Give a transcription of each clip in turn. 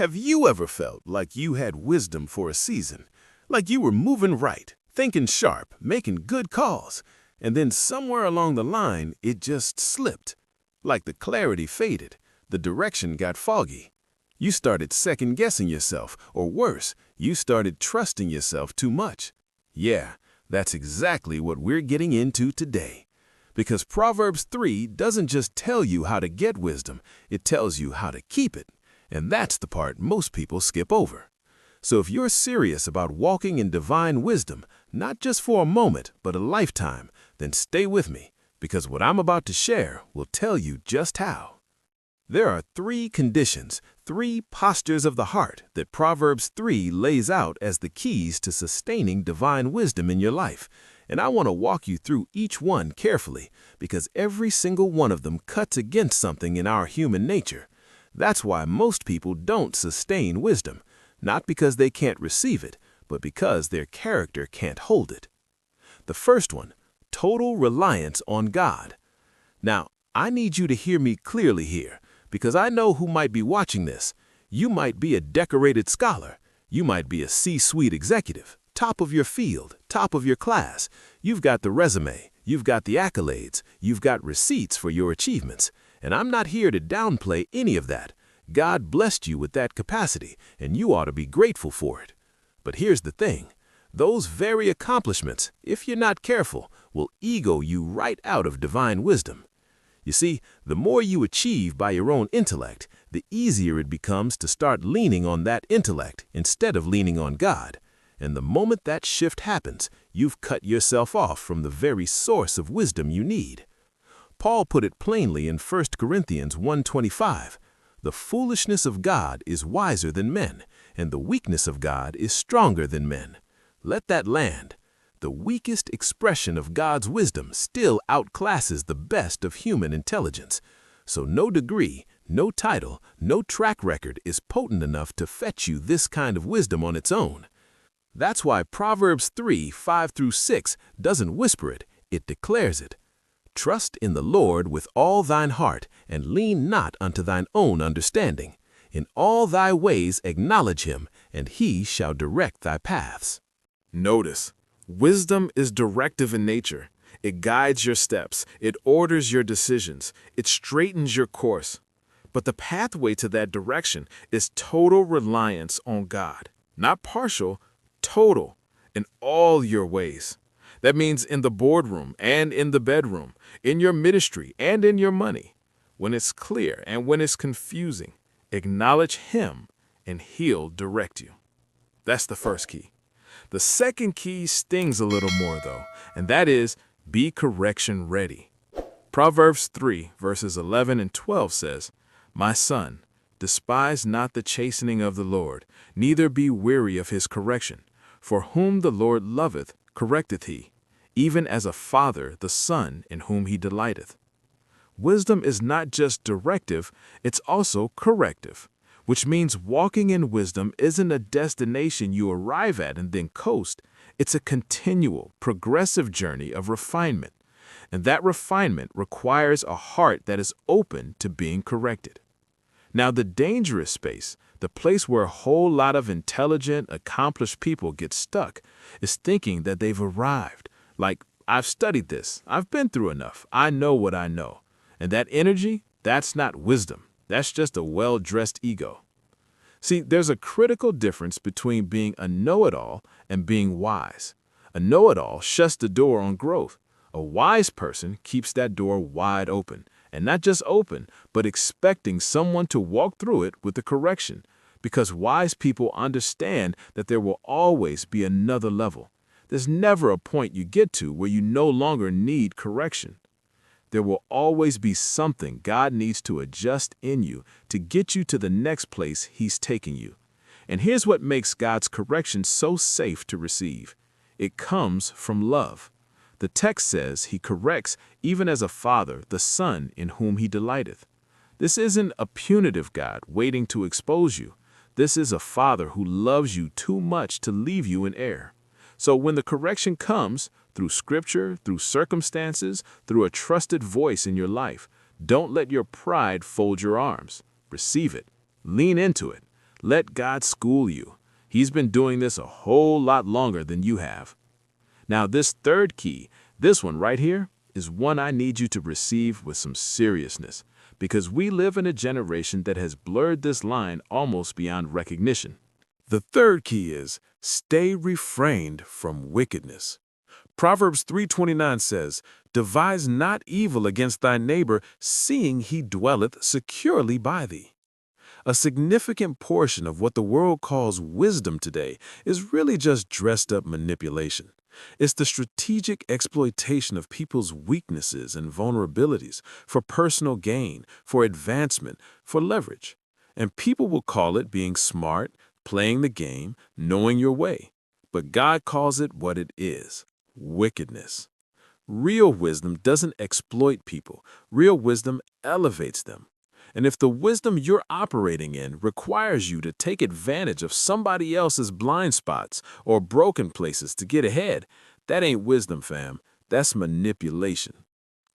Have you ever felt like you had wisdom for a season? Like you were moving right, thinking sharp, making good calls, and then somewhere along the line, it just slipped. Like the clarity faded, the direction got foggy. You started second-guessing yourself, or worse, you started trusting yourself too much. Yeah, that's exactly what we're getting into today. Because Proverbs 3 doesn't just tell you how to get wisdom, it tells you how to keep it. And that's the part most people skip over. So if you're serious about walking in divine wisdom, not just for a moment, but a lifetime, then stay with me, because what I'm about to share will tell you just how. There are 3 conditions, 3 postures of the heart that Proverbs 3 lays out as the keys to sustaining divine wisdom in your life. And I want to walk you through each one carefully, because every single one of them cuts against something in our human nature. That's why most people don't sustain wisdom, not because they can't receive it, but because their character can't hold it. The first one, total reliance on God. Now, I need you to hear me clearly here, because I know who might be watching this. You might be a decorated scholar. You might be a C-suite executive, top of your field, top of your class. You've got the resume, you've got the accolades, you've got receipts for your achievements. And I'm not here to downplay any of that. God blessed you with that capacity, and you ought to be grateful for it. But here's the thing. Those very accomplishments, if you're not careful, will ego you right out of divine wisdom. You see, the more you achieve by your own intellect, the easier it becomes to start leaning on that intellect instead of leaning on God. And the moment that shift happens, you've cut yourself off from the very source of wisdom you need. Paul put it plainly in 1 Corinthians 1:25, "The foolishness of God is wiser than men, and the weakness of God is stronger than men." Let that land. The weakest expression of God's wisdom still outclasses the best of human intelligence. So no degree, no title, no track record is potent enough to fetch you this kind of wisdom on its own. That's why Proverbs 3:5-6 doesn't whisper it, it declares it. Trust in the Lord with all thine heart, and lean not unto thine own understanding. In all thy ways acknowledge him, and he shall direct thy paths. Notice, wisdom is directive in nature. It guides your steps, it orders your decisions, it straightens your course. But the pathway to that direction is total reliance on God. Not partial, total, in all your ways. That means in the boardroom and in the bedroom, in your ministry and in your money. When it's clear and when it's confusing, acknowledge him and he'll direct you. That's the first key. The second key stings a little more though, and that is be correction ready. Proverbs 3:11 and 12 says, "My son, despise not the chastening of the Lord, neither be weary of his correction. For whom the Lord loveth, correcteth he, even as a father the son in whom he delighteth." Wisdom is not just directive, it's also corrective, which means walking in wisdom isn't a destination you arrive at and then coast. It's a continual, progressive journey of refinement. And that refinement requires a heart that is open to being corrected. Now, the dangerous space, the place where a whole lot of intelligent, accomplished people get stuck, is thinking that they've arrived. Like, I've studied this, I've been through enough, I know what I know. And that energy, that's not wisdom. That's just a well-dressed ego. See, there's a critical difference between being a know-it-all and being wise. A know-it-all shuts the door on growth. A wise person keeps that door wide open. And not just open, but expecting someone to walk through it with the correction. Because wise people understand that there will always be another level. There's never a point you get to where you no longer need correction. There will always be something God needs to adjust in you to get you to the next place he's taking you. And here's what makes God's correction so safe to receive. It comes from love. The text says he corrects even as a father the son in whom he delighteth. This isn't a punitive God waiting to expose you. This is a father who loves you too much to leave you in error. So when the correction comes, through scripture, through circumstances, through a trusted voice in your life, don't let your pride fold your arms. Receive it. Lean into it. Let God school you. He's been doing this a whole lot longer than you have. Now, this third key, this one right here, is one I need you to receive with some seriousness, because we live in a generation that has blurred this line almost beyond recognition. The third key is stay refrained from wickedness. Proverbs 3:29 says, "Devise not evil against thy neighbor, seeing he dwelleth securely by thee." A significant portion of what the world calls wisdom today is really just dressed-up manipulation. It's the strategic exploitation of people's weaknesses and vulnerabilities for personal gain, for advancement, for leverage. And people will call it being smart, playing the game, knowing your way. But God calls it what it is: wickedness. Real wisdom doesn't exploit people. Real wisdom elevates them. And if the wisdom you're operating in requires you to take advantage of somebody else's blind spots or broken places to get ahead, that ain't wisdom, fam. That's manipulation.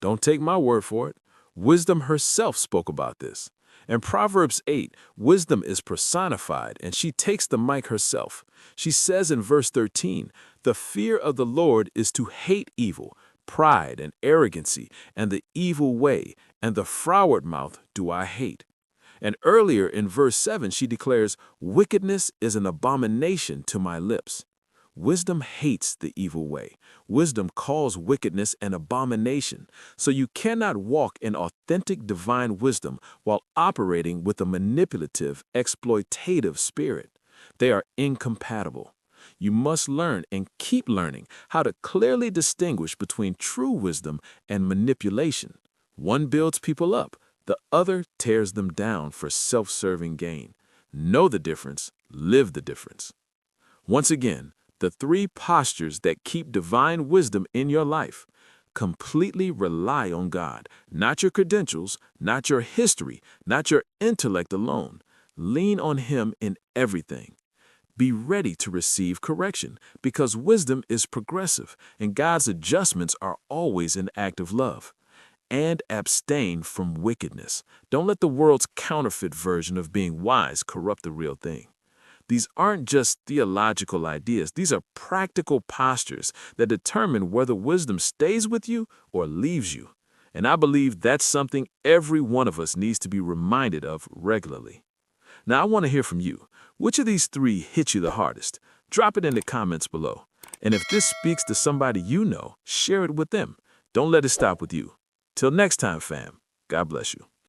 Don't take my word for it. Wisdom herself spoke about this. In Proverbs 8, wisdom is personified, and she takes the mic herself. She says in verse 13, "The fear of the Lord is to hate evil, pride and arrogancy, and the evil way, and the froward mouth do I hate." And earlier in verse 7, she declares, "Wickedness is an abomination to my lips." Wisdom hates the evil way. Wisdom calls wickedness an abomination. So you cannot walk in authentic divine wisdom while operating with a manipulative, exploitative spirit. They are incompatible. You must learn and keep learning how to clearly distinguish between true wisdom and manipulation. One builds people up, the other tears them down for self-serving gain. Know the difference, live the difference. Once again, the three postures that keep divine wisdom in your life. Completely rely on God, not your credentials, not your history, not your intellect alone. Lean on Him in everything. Be ready to receive correction, because wisdom is progressive and God's adjustments are always an act of love. And abstain from wickedness. Don't let the world's counterfeit version of being wise corrupt the real thing. These aren't just theological ideas. These are practical postures that determine whether wisdom stays with you or leaves you. And I believe that's something every one of us needs to be reminded of regularly. Now, I want to hear from you. Which of these three hit you the hardest? Drop it in the comments below. And if this speaks to somebody you know, share it with them. Don't let it stop with you. Till next time, fam. God bless you.